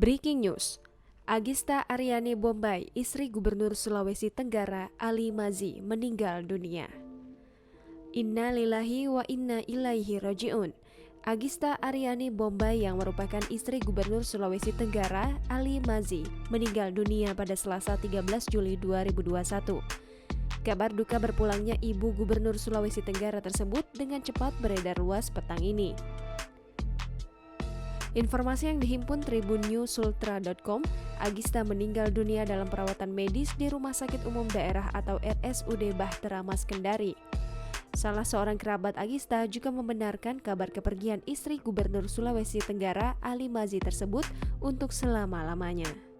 Breaking news, Agista Aryani Bombay, istri Gubernur Sulawesi Tenggara Ali Mazi, meninggal dunia. Inna lillahi wa inna ilaihi raji'un. Agista Aryani Bombay yang merupakan istri Gubernur Sulawesi Tenggara Ali Mazi meninggal dunia pada Selasa 13 Juli 2021. Kabar duka berpulangnya Ibu Gubernur Sulawesi Tenggara tersebut dengan cepat beredar luas petang ini. Informasi yang dihimpun tribunNewsUltra.com, Agista meninggal dunia dalam perawatan medis di Rumah Sakit Umum Daerah atau RSUD Bahtera Mas Kendari. Salah seorang kerabat Agista juga membenarkan kabar kepergian istri Gubernur Sulawesi Tenggara Ali Mazi tersebut untuk selama-lamanya.